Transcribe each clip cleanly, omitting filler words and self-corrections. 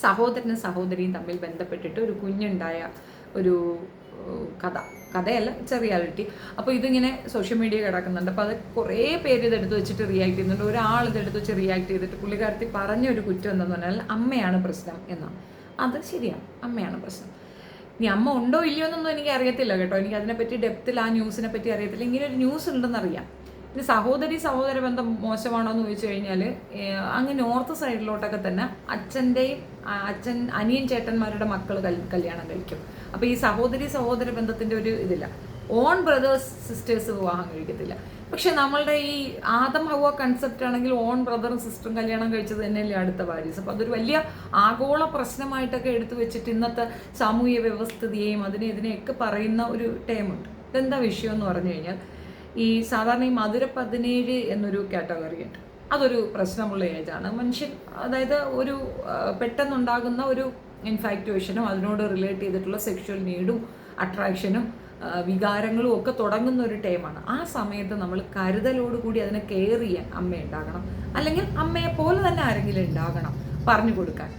സഹോദരനും സഹോദരിയും തമ്മിൽ ബന്ധപ്പെട്ടിട്ട് ഒരു കുഞ്ഞുണ്ടായ ഒരു കഥയല്ല, ഇറ്റ്സ് റിയാലിറ്റി. അപ്പോൾ ഇതിങ്ങനെ സോഷ്യൽ മീഡിയ കിടക്കുന്നുണ്ട്. അപ്പോൾ അത് കുറേ പേര് ഇതെടുത്ത് വെച്ചിട്ട് റിയാക്ട് ചെയ്യുന്നുണ്ട്. ഒരാൾ ഇതെടുത്ത് വെച്ച് റിയാക്ട് ചെയ്തിട്ട് പുള്ളിക്കാരത്തി പറഞ്ഞൊരു കുറ്റം എന്താണെന്ന് പറഞ്ഞാൽ അമ്മയാണ് പ്രശ്നം എന്നാണ്. അത് ശരിയാണ്, അമ്മയാണ് പ്രശ്നം. ഇനി അമ്മ ഉണ്ടോ ഇല്ലയോ എന്നൊന്നും എനിക്ക് അറിയത്തില്ല കേട്ടോ, എനിക്ക് അതിനെപ്പറ്റി ഡെപ്തിൽ ആ ന്യൂസിനെ പറ്റി അറിയത്തില്ല. ഇങ്ങനെ ഒരു ന്യൂസ് ഉണ്ടെന്നറിയാം. ഇനി സഹോദര ബന്ധം മോശമാണോ എന്ന് ചോദിച്ചു കഴിഞ്ഞാൽ അങ്ങ് നോർത്ത് സൈഡിലോട്ടൊക്കെ തന്നെ അനിയൻ ചേട്ടന്മാരുടെ മക്കൾ കല്യാണം കഴിക്കും. അപ്പോൾ ഈ സഹോദര ബന്ധത്തിൻ്റെ ഒരു ഇതില്ല. ഓൺ ബ്രദേഴ്സ് സിസ്റ്റേഴ്സ് വിവാഹം കഴിക്കത്തില്ല. പക്ഷെ നമ്മളുടെ ഈ ആദം ഹവ കൺസെപ്റ്റ് ആണെങ്കിൽ ഓൺ ബ്രദറും സിസ്റ്ററും കല്യാണം കഴിച്ചത് തന്നെയല്ലേ അടുത്ത വാരീസ്. അപ്പോൾ അതൊരു വലിയ ആഗോള പ്രശ്നമായിട്ടൊക്കെ എടുത്തു വെച്ചിട്ട് ഇന്നത്തെ സാമൂഹ്യ വ്യവസ്ഥിതിയെയും ഇതിനെയൊക്കെ പറയുന്ന ഒരു ടേമുണ്ട്. ഇതെന്താ വിഷയം എന്ന് പറഞ്ഞു കഴിഞ്ഞാൽ, ഈ സാധാരണ ഈ മധുര 17 എന്നൊരു കാറ്റഗറി ഉണ്ട്. അതൊരു പ്രശ്നമുള്ള ഏജാണ്. മനുഷ്യൻ, അതായത് ഒരു പെട്ടെന്നുണ്ടാകുന്ന ഒരു ഇൻഫാക്ച്വേഷനും അതിനോട് റിലേറ്റ് ചെയ്തിട്ടുള്ള സെക്ഷൽ നീഡും അട്രാക്ഷനും വികാരങ്ങളും ഒക്കെ തുടങ്ങുന്ന ഒരു ടൈമാണ്. ആ സമയത്ത് നമ്മൾ കരുതലോടുകൂടി അതിനെ കെയർ ചെയ്യാൻ അമ്മ ഉണ്ടാകണം, അല്ലെങ്കിൽ അമ്മയെ പോലെ തന്നെ ആരെങ്കിലും ഉണ്ടാകണം പറഞ്ഞു കൊടുക്കാൻ.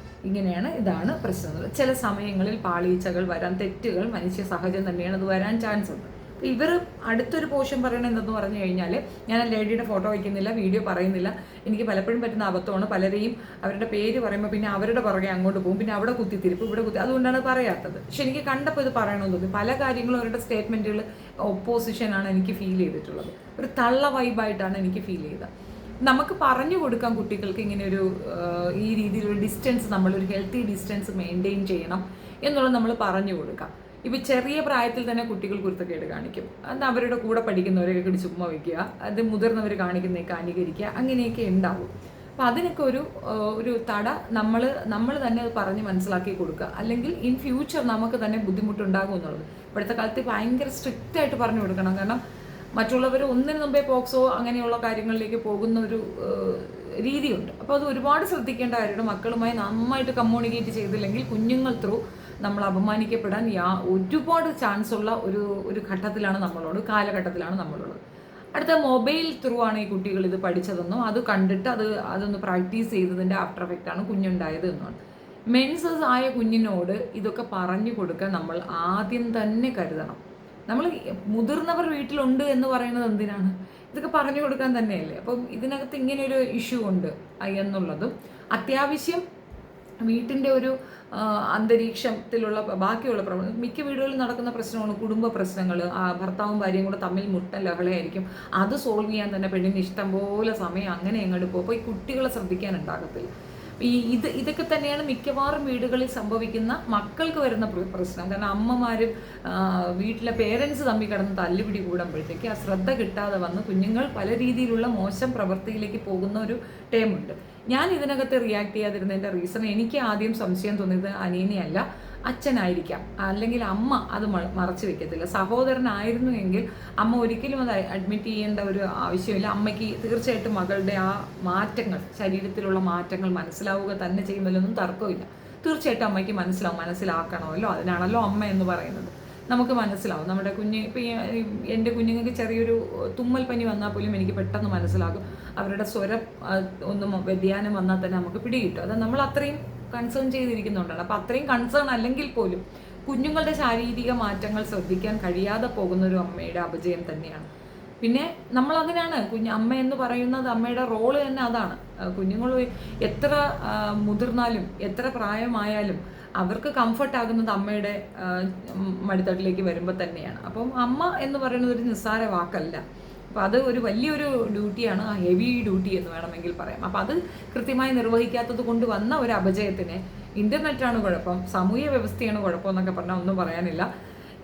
ഇതാണ് പ്രശ്നം. ചില സമയങ്ങളിൽ പാളീച്ചകൾ വരാൻ, തെറ്റുകൾ മനുഷ്യ സഹജം തന്നെയാണ്, അത് വരാൻ ചാൻസ് ഉണ്ട്. ഇവർ അടുത്തൊരു പോർഷൻ പറയണത് എന്തെന്ന് പറഞ്ഞു കഴിഞ്ഞാൽ, ഞാൻ ലേഡിയുടെ ഫോട്ടോ വയ്ക്കുന്നില്ല, വീഡിയോ പറയുന്നില്ല. എനിക്ക് പലപ്പോഴും പറ്റുന്ന അബദ്ധമാണ്. പലരെയും അവരുടെ പേര് പറയുമ്പോൾ പിന്നെ അവരുടെ പുറകെ അങ്ങോട്ട് പോകും, പിന്നെ അവിടെ കുത്തിത്തിരിപ്പ്, ഇവിടെ അതുകൊണ്ടാണ് പറയാത്തത്. പക്ഷെ എനിക്ക് കണ്ടപ്പോൾ ഇത് പറയണമെന്ന് തോന്നി. പല കാര്യങ്ങളും അവരുടെ സ്റ്റേറ്റ്മെൻറ്റുകൾ ഓപ്പോസിഷനാണ് എനിക്ക് ഫീൽ ചെയ്തിട്ടുള്ളത്. ഒരു തള്ള വൈബായിട്ടാണ് എനിക്ക് ഫീൽ ചെയ്തത്. നമുക്ക് പറഞ്ഞു കൊടുക്കാം കുട്ടികൾക്ക് ഇങ്ങനെ ഒരു ഈ രീതിയിലൊരു ഡിസ്റ്റൻസ്, നമ്മളൊരു ഹെൽത്തി ഡിസ്റ്റൻസ് മെയിൻറ്റെയിൻ ചെയ്യണം എന്നുള്ളത് നമ്മൾ പറഞ്ഞു കൊടുക്കാം. ഇപ്പം ചെറിയ പ്രായത്തിൽ തന്നെ കുട്ടികൾ കുരുത്തക്കേട് കാണിക്കും. അത് അവരുടെ കൂടെ പഠിക്കുന്നവരെയൊക്കെ കിടി ചുമ്മാ വയ്ക്കുക, അത് മുതിർന്നവർ കാണിക്കുന്നതൊക്കെ അനുകരിക്കുക, അങ്ങനെയൊക്കെ ഉണ്ടാവും. അപ്പം അതിനൊക്കെ ഒരു തട നമ്മൾ തന്നെ അത് പറഞ്ഞ് മനസ്സിലാക്കി കൊടുക്കുക. അല്ലെങ്കിൽ ഇൻ ഫ്യൂച്ചർ നമുക്ക് തന്നെ ബുദ്ധിമുട്ടുണ്ടാകും എന്നുള്ളത്. ഇപ്പോഴത്തെ കാലത്ത് ഭയങ്കര സ്ട്രിക്റ്റ് ആയിട്ട് പറഞ്ഞു കൊടുക്കണം. കാരണം മറ്റുള്ളവർ ഒന്നിനു മുമ്പേ പോക്സോ അങ്ങനെയുള്ള കാര്യങ്ങളിലേക്ക് പോകുന്ന ഒരു രീതിയുണ്ട്. അപ്പോൾ അത് ഒരുപാട് ശ്രദ്ധിക്കേണ്ട കാര്യമാണ്. മക്കളുമായി നന്നായിട്ട് കമ്മ്യൂണിക്കേറ്റ് ചെയ്തില്ലെങ്കിൽ കുഞ്ഞുങ്ങൾ ത്രൂ നമ്മൾ അപമാനിക്കപ്പെടാൻ ഒരുപാട് ചാൻസ് ഉള്ള ഒരു കാലഘട്ടത്തിലാണ് നമ്മളുള്ളത്. അടുത്ത മൊബൈൽ ത്രൂ ആണ് ഈ കുട്ടികൾ ഇത് പഠിച്ചതെന്നും അത് കണ്ടിട്ട് അതൊന്ന് പ്രാക്ടീസ് ചെയ്തതിൻ്റെ ആഫ്റ്റർ എഫക്റ്റ് ആണ് കുഞ്ഞുണ്ടായത് എന്നാണ്. മെൻസസ് ആയ കുഞ്ഞിനോട് ഇതൊക്കെ പറഞ്ഞു കൊടുക്കാൻ നമ്മൾ ആദ്യം തന്നെ കരുതണം. നമ്മൾ മുതിർന്നവർ വീട്ടിലുണ്ട് എന്ന് പറയുന്നത് എന്തിനാണ്? ഇതൊക്കെ പറഞ്ഞു കൊടുക്കാൻ തന്നെയല്ലേ. അപ്പം ഇതിനകത്ത് ഇങ്ങനെയൊരു ഇഷ്യൂ ഉണ്ട് എന്നുള്ളതും, അത്യാവശ്യം വീട്ടിൻ്റെ ഒരു അന്തരീക്ഷത്തിലുള്ള ബാക്കിയുള്ള മിക്ക വീടുകളിൽ നടക്കുന്ന പ്രശ്നമാണ് കുടുംബ പ്രശ്നങ്ങൾ. ഭർത്താവും ഭാര്യയും കൂടെ തമ്മിൽ ലഹളയായിരിക്കും. അത് സോൾവ് ചെയ്യാൻ തന്നെ പെണ്ണിന് ഇഷ്ടം പോലെ സമയം അങ്ങനെ അങ്ങോട്ട് പോകും. അപ്പോൾ ഈ കുട്ടികളെ ശ്രദ്ധിക്കാനുണ്ടാകത്തില്ല. ഇതൊക്കെ തന്നെയാണ് മിക്കവാറും വീടുകളിൽ സംഭവിക്കുന്ന മക്കൾക്ക് വരുന്ന പ്രശ്നം. കാരണം അമ്മമാരും വീട്ടിലെ പേരൻസ് തമ്മിൽ കിടന്ന് തല്ലുപിടി കൂടുമ്പോഴത്തേക്ക് ആ ശ്രദ്ധ കിട്ടാതെ വന്ന് കുഞ്ഞുങ്ങൾ പല രീതിയിലുള്ള മോശം പ്രവൃത്തിയിലേക്ക് പോകുന്ന ഒരു ടൈമുണ്ട്. ഞാൻ ഇതിനകത്ത് റിയാക്ട് ചെയ്യാതിരുന്നതിൻ്റെ റീസൺ, എനിക്ക് ആദ്യം സംശയം തോന്നിയത് അനിയനെയല്ല, അച്ഛനായിരിക്കാം. അല്ലെങ്കിൽ അമ്മ അത് മറച്ചു വെക്കത്തില്ല. സഹോദരനായിരുന്നു എങ്കിൽ അമ്മ ഒരിക്കലും അത് അഡ്മിറ്റ് ചെയ്യേണ്ട ഒരു ആവശ്യമില്ല. അമ്മയ്ക്ക് തീർച്ചയായിട്ടും മകളുടെ ആ മാറ്റങ്ങൾ, ശരീരത്തിലുള്ള മാറ്റങ്ങൾ മനസ്സിലാവുക തന്നെ ചെയ്യുന്നതിലൊന്നും തർക്കമില്ല. തീർച്ചയായിട്ടും അമ്മയ്ക്ക് മനസ്സിലാക്കണമല്ലോ. അതിനാണല്ലോ അമ്മ എന്ന് പറയുന്നത്. നമുക്ക് മനസ്സിലാവും. നമ്മുടെ ഇപ്പം എൻ്റെ കുഞ്ഞുങ്ങൾക്ക് ചെറിയൊരു തുമ്മൽ പനി വന്നാൽ പോലും എനിക്ക് പെട്ടെന്ന് മനസ്സിലാകും. അവരുടെ സ്വരം ഒന്നും വ്യതിയാനം വന്നാൽ തന്നെ നമുക്ക് പിടികിട്ടും. അത് നമ്മൾ അത്രയും കൺസേൺ ചെയ്തിരിക്കുന്നുണ്ടാണ്. അപ്പം അത്രയും കൺസേൺ അല്ലെങ്കിൽ പോലും കുഞ്ഞുങ്ങളുടെ ശാരീരിക മാറ്റങ്ങൾ ശ്രദ്ധിക്കാൻ കഴിയാതെ പോകുന്ന ഒരു അമ്മയുടെ അപജയം തന്നെയാണ്. പിന്നെ നമ്മൾ അതിനാണ് അമ്മ എന്ന് പറയുന്നത്, അമ്മയുടെ റോള് തന്നെ അതാണ്. കുഞ്ഞുങ്ങൾ എത്ര മുതിർന്നാലും എത്ര പ്രായമായാലും അവർക്ക് കംഫർട്ട് ആകുന്നത് അമ്മയുടെ മടിത്തട്ടിലേക്ക് വരുമ്പോൾ തന്നെയാണ്. അപ്പം അമ്മ എന്ന് പറയുന്നത് ഒരു നിസ്സാര വാക്കല്ല. അപ്പോൾ അത് ഒരു വലിയൊരു ഡ്യൂട്ടിയാണ്, ഹെവി ഡ്യൂട്ടി എന്ന് വേണമെങ്കിൽ പറയാം. അപ്പോൾ അത് കൃത്യമായി നിർവഹിക്കാത്തത് കൊണ്ട് വന്ന ഒരു അപജയത്തിന് ഇൻ്റർനെറ്റാണ് കുഴപ്പം, സാമൂഹ്യ വ്യവസ്ഥയാണ് കുഴപ്പം എന്നൊക്കെ പറഞ്ഞാൽ ഒന്നും പറയാനില്ല.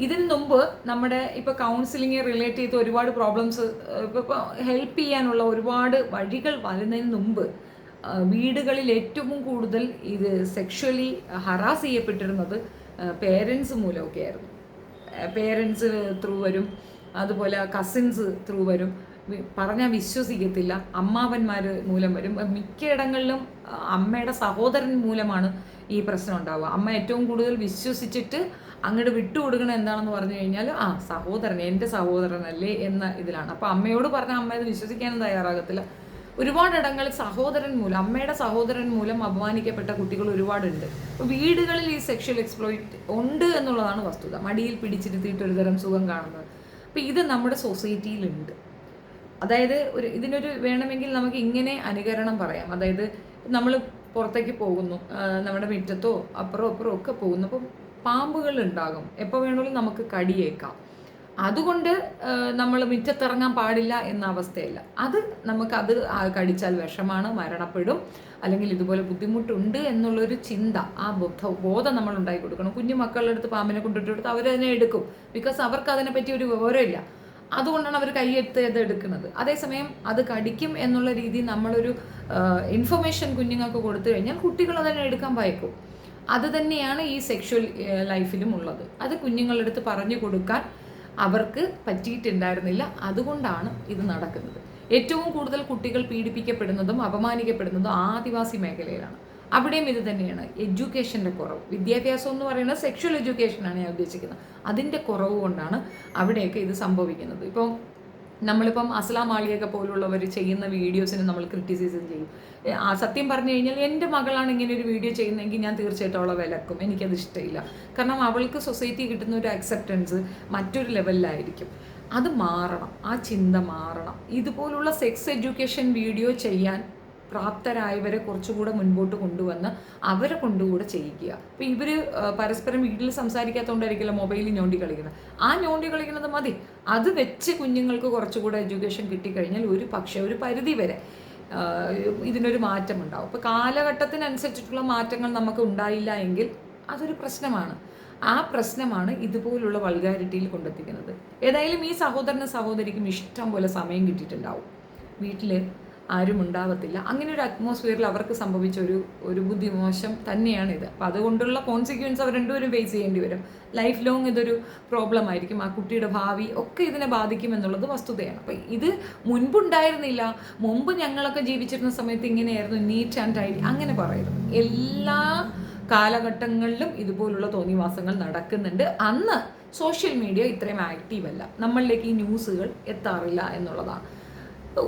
ഇതിന് മുമ്പ് നമ്മുടെ ഇപ്പോൾ കൗൺസിലിംഗ് റിലേറ്റ് ചെയ്ത് ഒരുപാട് പ്രോബ്ലംസ് ഇപ്പോൾ ഹെൽപ്പ് ചെയ്യാനുള്ള ഒരുപാട് വഴികൾ വരുന്നതിന് മുമ്പ് വീടുകളിൽ ഏറ്റവും കൂടുതൽ ഇത് സെക്ഷലി ഹറാസ് ചെയ്യപ്പെട്ടിരുന്നത് പേരൻസ് മൂലമൊക്കെ ആയിരുന്നു. പേരൻസ് ത്രൂ വരും, അതുപോലെ കസിൻസ് ത്രൂ വരും, പറഞ്ഞാൽ വിശ്വസിക്കത്തില്ല, അമ്മാവന്മാർ മൂലം വരും. മിക്കയിടങ്ങളിലും അമ്മയുടെ സഹോദരൻ മൂലമാണ് ഈ പ്രശ്നം ഉണ്ടാവുക. അമ്മ ഏറ്റവും കൂടുതൽ വിശ്വസിച്ചിട്ട് അങ്ങോട്ട് വിട്ടുകൊടുക്കണം എന്താണെന്ന് പറഞ്ഞു കഴിഞ്ഞാൽ സഹോദരൻ, എൻ്റെ സഹോദരനല്ലേ എന്ന ഇതിലാണ്. അപ്പോൾ അമ്മയോട് പറഞ്ഞാൽ അമ്മ ഇത് വിശ്വസിക്കാനും തയ്യാറാകത്തില്ല. ഒരുപാടിടങ്ങളിൽ സഹോദരൻ മൂലം, അമ്മയുടെ സഹോദരൻ മൂലം അപമാനിക്കപ്പെട്ട കുട്ടികൾ ഒരുപാടുണ്ട്. അപ്പോൾ വീടുകളിൽ ഈ സെക്ഷൽ എക്സ്പ്ലോയിറ്റ് ഉണ്ട് എന്നുള്ളതാണ് വസ്തുത. മടിയിൽ പിടിച്ചിരുത്തിയിട്ട് ഒരുതരം സുഖം കാണുന്നത്. അപ്പോൾ ഇത് നമ്മുടെ സൊസൈറ്റിയിലുണ്ട്. അതായത് ഇതിനൊരു വേണമെങ്കിൽ നമുക്ക് ഇങ്ങനെ അനുകരണം പറയാം. അതായത് നമ്മൾ പുറത്തേക്ക് പോകുന്നു, നമ്മുടെ മുറ്റത്തോ അപ്പുറം അപ്പുറം ഒക്കെ പോകുന്നു, അപ്പം പാമ്പുകൾ ഉണ്ടാകും, എപ്പോൾ വേണമെങ്കിലും നമുക്ക് കടിയേക്കാം. അതുകൊണ്ട് നമ്മൾ മുറ്റത്തിറങ്ങാൻ പാടില്ല എന്ന അവസ്ഥയല്ല. നമുക്കത് കടിച്ചാൽ വിഷമാണ്, മരണപ്പെടും, അല്ലെങ്കിൽ ഇതുപോലെ ബുദ്ധിമുട്ടുണ്ട് എന്നുള്ളൊരു ചിന്ത, ആ ബോധം നമ്മൾ ഉണ്ടാക്കി കൊടുക്കണം. കുഞ്ഞു മക്കളുടെ അടുത്ത് പാമ്പിനെ കൊണ്ടിട്ട് അവരതിനെ എടുക്കും. ബിക്കോസ് അവർക്ക് അതിനെപ്പറ്റി ഒരു വിവരമില്ല. അതുകൊണ്ടാണ് അവർ കൈയെടുത്ത് ഇത് എടുക്കുന്നത്. അതേസമയം അത് കടിക്കും എന്നുള്ള രീതിയിൽ നമ്മളൊരു ഇൻഫർമേഷൻ കുഞ്ഞുങ്ങൾക്ക് കൊടുത്തു കഴിഞ്ഞാൽ കുട്ടികൾ അതിനെ എടുക്കാൻ ഭയക്കും. അത് തന്നെയാണ് ഈ സെക്ഷൽ ലൈഫിലും ഉള്ളത്. അത് കുഞ്ഞുങ്ങളുടെ അടുത്ത് പറഞ്ഞു കൊടുക്കാൻ അവർക്ക് പറ്റിയിട്ടുണ്ടായിരുന്നില്ല. അതുകൊണ്ടാണ് ഇത് നടക്കുന്നത്. ഏറ്റവും കൂടുതൽ കുട്ടികൾ പീഡിപ്പിക്കപ്പെടുന്നതും അപമാനിക്കപ്പെടുന്നതും ആദിവാസി മേഖലയിലാണ്. അവിടെയും ഇത് തന്നെയാണ്. എഡ്യൂക്കേഷൻ്റെ കുറവ്, വിദ്യാഭ്യാസം എന്ന് പറയുന്നത് സെക്ഷൽ എഡ്യൂക്കേഷനാണ് ഞാൻ ഉദ്ദേശിക്കുന്നത്. അതിൻ്റെ കുറവ് കൊണ്ടാണ് അവിടെയൊക്കെ ഇത് സംഭവിക്കുന്നത്. നമ്മളിപ്പം അസ്ലാം ആളിയൊക്കെ പോലുള്ളവർ ചെയ്യുന്ന വീഡിയോസിന് നമ്മൾ ക്രിറ്റിസിസം ചെയ്യും. സത്യം പറഞ്ഞു കഴിഞ്ഞാൽ എൻ്റെ മകളാണ് ഇങ്ങനെ ഒരു വീഡിയോ ചെയ്യുന്നതെങ്കിൽ ഞാൻ തീർച്ചയായിട്ടും അവളെ വിലക്കും. എനിക്കത് ഇഷ്ടമില്ല. കാരണം അവൾക്ക് സൊസൈറ്റി കിട്ടുന്ന ഒരു അക്സെപ്റ്റൻസ് മറ്റൊരു ലെവലിലായിരിക്കും. അത് മാറണം, ആ ചിന്ത മാറണം. ഇതുപോലുള്ള സെക്സ് എഡ്യൂക്കേഷൻ വീഡിയോ ചെയ്യാൻ പ്രാപ്തരായവരെ കുറച്ചുകൂടെ മുൻപോട്ട് കൊണ്ടുവന്ന് അവരെ കൊണ്ടുകൂടെ ചെയ്യിക്കുക. അപ്പോൾ ഇവർ പരസ്പരം വീട്ടിൽ സംസാരിക്കാത്തതുകൊണ്ടായിരിക്കില്ല മൊബൈലിൽ ഞോണ്ടി കളിക്കുന്നത്. ആ ഞോണ്ടി കളിക്കുന്നത് മതി. അത് വെച്ച് കുഞ്ഞുങ്ങൾക്ക് കുറച്ചുകൂടെ എഡ്യൂക്കേഷൻ കിട്ടിക്കഴിഞ്ഞാൽ ഒരു പരിധി വരെ ഇതിനൊരു മാറ്റം ഉണ്ടാവും. അപ്പോൾ കാലഘട്ടത്തിനനുസരിച്ചിട്ടുള്ള മാറ്റങ്ങൾ നമുക്ക് ഉണ്ടായില്ല എങ്കിൽ അതൊരു പ്രശ്നമാണ്. ആ പ്രശ്നമാണ് ഇതുപോലുള്ള വൾഗാരിറ്റിയിൽ കൊണ്ടെത്തിക്കുന്നത്. ഏതായാലും ഈ സഹോദരിക്കും ഇഷ്ടം പോലെ സമയം കിട്ടിയിട്ടുണ്ടാവും. വീട്ടിൽ ആരും ഉണ്ടാവത്തില്ല. അങ്ങനെ ഒരു അറ്റ്മോസ്ഫിയറിൽ അവർക്ക് സംഭവിച്ച ഒരു ബുദ്ധിമോശം തന്നെയാണിത്. അപ്പോൾ അതുകൊണ്ടുള്ള കോൺസിക്വൻസ് അവർ രണ്ടുപേരും ഫേസ് ചെയ്യേണ്ടി വരും. ലൈഫ് ലോങ് ഇതൊരു പ്രോബ്ലം ആയിരിക്കും. ആ കുട്ടിയുടെ ഭാവി ഒക്കെ ഇതിനെ ബാധിക്കും എന്നുള്ളത് വസ്തുതയാണ്. അപ്പം ഇത് മുൻപുണ്ടായിരുന്നില്ല. മുമ്പ് ഞങ്ങളൊക്കെ ജീവിച്ചിരുന്ന സമയത്ത് ഇങ്ങനെയായിരുന്നു, നീറ്റ് ആൻഡ് ടൈഡി അങ്ങനെ പറയുന്നു. എല്ലാ കാലഘട്ടങ്ങളിലും ഇതുപോലുള്ള തോന്നിവാസങ്ങൾ നടക്കുന്നുണ്ട്. അന്ന് സോഷ്യൽ മീഡിയ ഇത്രയും ആക്റ്റീവ് അല്ല, നമ്മളിലേക്ക് ഈ ന്യൂസുകൾ എത്താറില്ല എന്നുള്ളതാണ്.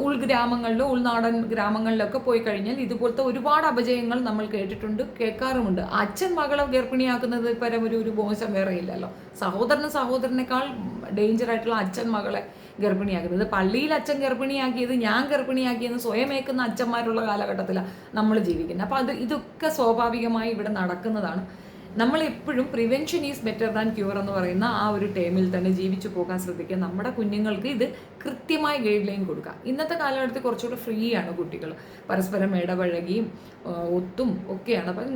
ഉൾഗ്രാമങ്ങളിലോ ഉൾനാടൻ ഗ്രാമങ്ങളിലൊക്കെ പോയി കഴിഞ്ഞാൽ ഇതുപോലത്തെ ഒരുപാട് അപജയങ്ങൾ നമ്മൾ കേട്ടിട്ടുണ്ട്, കേൾക്കാറുമുണ്ട്. അച്ഛൻ മകളെ ഗർഭിണിയാക്കുന്നത് പരം ഒരു മോശം വേറെ ഇല്ലല്ലോ. സഹോദരനേക്കാൾ ഡേഞ്ചർ ആയിട്ടുള്ള അച്ഛൻ മകളെ ഗർഭിണിയാക്കുന്നത്. പള്ളിയിൽ അച്ഛൻ ഗർഭിണിയാക്കിയത്, ഞാൻ ഗർഭിണിയാക്കിയെന്ന് സ്വയമേക്കുന്ന അച്ഛന്മാരുള്ള കാലഘട്ടത്തിലാണ് നമ്മൾ ജീവിക്കുന്നത്. അപ്പോൾ ഇതൊക്കെ സ്വാഭാവികമായി ഇവിടെ നടക്കുന്നതാണ്. നമ്മളെപ്പോഴും prevention is better than cure എന്ന് പറയുന്ന ആ ഒരു ടേമിൽ തന്നെ ജീവിച്ചു പോകാൻ ശ്രദ്ധിക്കുക. നമ്മുടെ കുഞ്ഞുങ്ങൾക്ക് ഇത് കൃത്യമായി ഗൈഡ് ലൈൻ കൊടുക്കുക. ഇന്നത്തെ കാലഘട്ടത്തിൽ കുറച്ചുകൂടെ ഫ്രീ ആണ് കുട്ടികൾ, പരസ്പരം ഇടപഴകിയും ഒത്തും ഒക്കെയാണ്. അപ്പം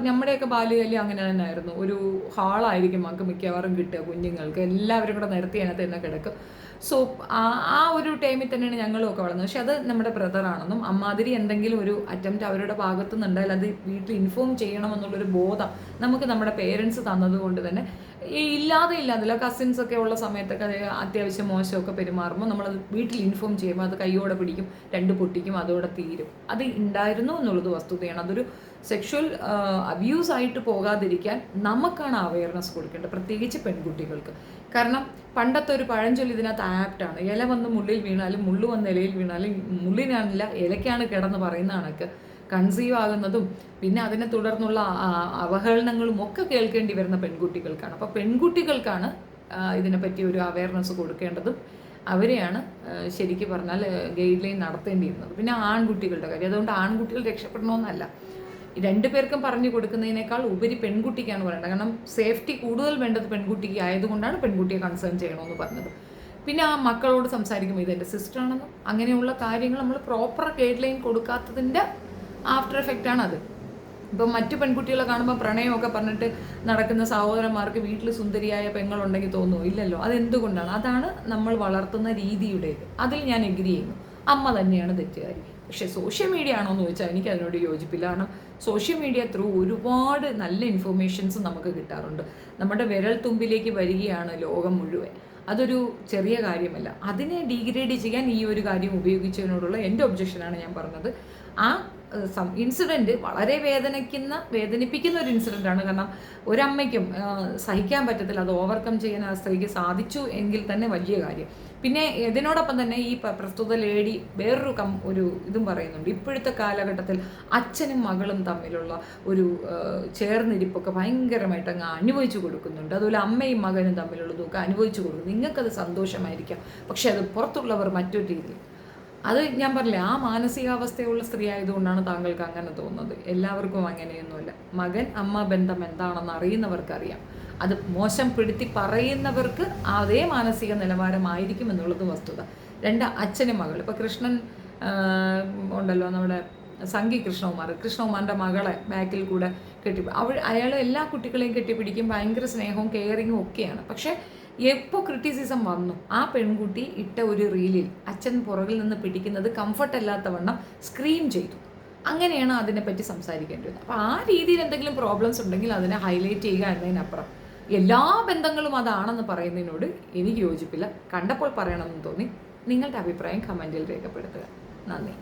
നമ്മുടെയൊക്കെ ബാല്യകാലം അങ്ങനെ തന്നെ ആയിരുന്നു. ഒരു ഹാളായിരിക്കും നമുക്ക് മിക്കവാറും കിട്ടുക കുഞ്ഞുങ്ങൾക്ക്, എല്ലാവരും കൂടെ നിരത്തി അതിനകത്ത് തന്നെ കിടക്കും. സോ ആ ഒരു ടൈമിൽ തന്നെയാണ് ഞങ്ങളും ഒക്കെ വളർന്നത്. പക്ഷെ അത് നമ്മുടെ ബ്രദറാണെന്നും അമ്മാതിരി എന്തെങ്കിലും ഒരു അറ്റംപ്റ്റ് അവരുടെ ഭാഗത്തു നിന്നുണ്ടായാൽ അത് വീട്ടിൽ ഇൻഫോം ചെയ്യണമെന്നുള്ളൊരു ബോധം നമുക്ക് നമ്മുടെ പേരൻസ് തന്നതുകൊണ്ട് തന്നെ ഇല്ലാതില്ല. കസിൻസ് ഒക്കെ ഉള്ള സമയത്തൊക്കെ അത്യാവശ്യം മോശമൊക്കെ പെരുമാറുമ്പോൾ നമ്മളത് വീട്ടിൽ ഇൻഫോം ചെയ്യുമ്പോൾ അത് കൈയോടെ പിടിക്കും, രണ്ട് പൊട്ടിക്കും, അതോടെ തീരും. അത് ഉണ്ടായിരുന്നു എന്നുള്ളത് വസ്തുതയാണ്. അതൊരു സെക്ഷൽ അബ്യൂസ് ആയിട്ട് പോകാതിരിക്കാൻ നമുക്കാണ് അവയർനെസ് കൊടുക്കേണ്ടത്, പ്രത്യേകിച്ച് പെൺകുട്ടികൾക്ക്. കാരണം പണ്ടത്തെ ഒരു പഴഞ്ചൊല്ലി ഇതിനകത്ത് ആപ്റ്റാണ്. ഇല വന്ന് മുള്ളിൽ വീണാലും മുള്ളു വന്ന് ഇലയിൽ വീണാലും മുള്ളിനാണില്ല ഇലയ്ക്കാണ് കിടന്ന് പറയുന്ന കണക്ക് കൺസീവ് ആകുന്നതും പിന്നെ അതിനെ തുടർന്നുള്ള അവഹേളനങ്ങളും ഒക്കെ കേൾക്കേണ്ടി വരുന്ന പെൺകുട്ടികൾക്കാണ്. അപ്പോൾ പെൺകുട്ടികൾക്കാണ് ഇതിനെപ്പറ്റി ഒരു അവയർനെസ് കൊടുക്കേണ്ടതും അവരെയാണ് ശരിക്കും പറഞ്ഞാൽ ഗൈഡ് ലൈൻ നടത്തേണ്ടിയിരുന്നത്. പിന്നെ ആൺകുട്ടികളുടെ കാര്യം, അതുകൊണ്ട് ആൺകുട്ടികൾ രക്ഷപ്പെടണമെന്നല്ല, രണ്ടുപേർക്കും പറഞ്ഞു കൊടുക്കുന്നതിനേക്കാൾ ഉപരി പെൺകുട്ടിക്കാണ് പറയേണ്ടത്. കാരണം സേഫ്റ്റി കൂടുതൽ വേണ്ടത് പെൺകുട്ടിക്ക് ആയതുകൊണ്ടാണ് പെൺകുട്ടിയെ കൺസേൺ ചെയ്യണമെന്ന് പറഞ്ഞത്. പിന്നെ ആ മക്കളോട് സംസാരിക്കുമ്പോൾ ഇതെൻ്റെ സിസ്റ്ററാണെന്നും അങ്ങനെയുള്ള കാര്യങ്ങൾ നമ്മൾ പ്രോപ്പർ ഗൈഡ് ലൈൻ കൊടുക്കാത്തതിൻ്റെ ആഫ്റ്റർ എഫക്റ്റാണ് അത്. ഇപ്പം മറ്റു പെൺകുട്ടികളെ കാണുമ്പോൾ പ്രണയമൊക്കെ പറഞ്ഞിട്ട് നടക്കുന്ന സഹോദരന്മാർക്ക് വീട്ടിൽ സുന്ദരിയായ പെങ്ങളുണ്ടെങ്കിൽ തോന്നുമോ? ഇല്ലല്ലോ. അതെന്തുകൊണ്ടാണ്? അതാണ് നമ്മൾ വളർത്തുന്ന രീതിയുടേത്. അതിൽ ഞാൻ എഗ്രി ചെയ്യുന്നു. അമ്മ തന്നെയാണ് തെറ്റുകാരി. പക്ഷേ സോഷ്യൽ മീഡിയ ആണോ എന്ന് ചോദിച്ചാൽ എനിക്ക് അതിനോട് യോജിപ്പില്ല. കാരണം സോഷ്യൽ മീഡിയ ത്രൂ ഒരുപാട് നല്ല ഇൻഫർമേഷൻസ് നമുക്ക് കിട്ടാറുണ്ട്. നമ്മുടെ വിരൽ തുമ്പിലേക്ക് വരികയാണ് ലോകം മുഴുവൻ. അതൊരു ചെറിയ കാര്യമല്ല. അതിനെ ഡീഗ്രേഡ് ചെയ്യാൻ ഈ ഒരു കാര്യം ഉപയോഗിച്ചതിനോടുള്ള എൻ്റെ ഒബ്ജക്ഷനാണ് ഞാൻ പറഞ്ഞത്. ആ ഇൻസിഡൻറ്റ് വളരെ വേദനിപ്പിക്കുന്ന ഒരു ഇൻസിഡൻ്റാണ്. കാരണം ഒരമ്മയ്ക്കും സഹിക്കാൻ പറ്റത്തില്ല, അത് ഓവർകം ചെയ്യാൻ ആ സ്ത്രീക്ക് സാധിച്ചു എങ്കിൽ തന്നെ വലിയ കാര്യം. പിന്നെ ഇതിനോടൊപ്പം തന്നെ ഈ പ്രസ്തുത ലേഡി വേറൊരു ഒരു ഇതും പറയുന്നുണ്ട്. ഇപ്പോഴത്തെ കാലഘട്ടത്തിൽ അച്ഛനും മകളും തമ്മിലുള്ള ഒരു ചേർന്നിരിപ്പൊക്കെ ഭയങ്കരമായിട്ട് അങ്ങ് അനുഭവിച്ചു കൊടുക്കുന്നുണ്ട്. അതുപോലെ അമ്മയും മകനും തമ്മിലുള്ളതൊക്കെ അനുഭവിച്ചു കൊടുക്കും. നിങ്ങൾക്കത് സന്തോഷമായിരിക്കാം, പക്ഷെ അത് പുറത്തുള്ളവർ മറ്റൊരു രീതിയിൽ. അത് ഞാൻ പറഞ്ഞില്ലേ, ആ മാനസികാവസ്ഥയുള്ള സ്ത്രീ ആയതുകൊണ്ടാണ് താങ്കൾക്ക് അങ്ങനെ തോന്നുന്നത്. എല്ലാവർക്കും അങ്ങനെയൊന്നുമില്ല. മകൻ അമ്മ ബന്ധം എന്താണെന്ന് അറിയുന്നവർക്കറിയാം. അത് മോശം പിടുത്തി പറയുന്നവർക്ക് അതേ മാനസിക നിലവാരമായിരിക്കും എന്നുള്ളത് വസ്തുത. രണ്ട് അച്ഛനും മകൾ, ഇപ്പോൾ കൃഷ്ണൻ ഉണ്ടല്ലോ, നമ്മുടെ സംഗി കൃഷ്ണകുമാറിൻ്റെ മകളെ ബാക്കിൽ കൂടെ അയാൾ എല്ലാ കുട്ടികളെയും കെട്ടിപ്പിടിക്കും, ഭയങ്കര സ്നേഹവും കെയറിങ്ങും ഒക്കെയാണ്. പക്ഷേ എപ്പോൾ ക്രിറ്റിസിസം വന്നു, ആ പെൺകുട്ടി ഇട്ട ഒരു റീലിൽ അച്ഛൻ പുറകിൽ നിന്ന് പിടിക്കുന്നത് കംഫർട്ടല്ലാത്തവണ്ണം സ്ക്രീം ചെയ്തു. അങ്ങനെയാണ് അതിനെപ്പറ്റി സംസാരിക്കേണ്ടത്. അപ്പോൾ ആ രീതിയിൽ എന്തെങ്കിലും പ്രോബ്ലംസ് ഉണ്ടെങ്കിൽ അതിനെ ഹൈലൈറ്റ് ചെയ്യുക എന്നതിനപ്പുറം എല്ലാ ബന്ധങ്ങളും അതാണെന്ന് പറയുന്നതിനോട് എനിക്ക് യോജിപ്പില്ല. കണ്ടപ്പോൾ പറയണമെന്ന് തോന്നി. നിങ്ങളുടെ അഭിപ്രായം കമൻറ്റിൽ രേഖപ്പെടുത്തുക. നന്ദി.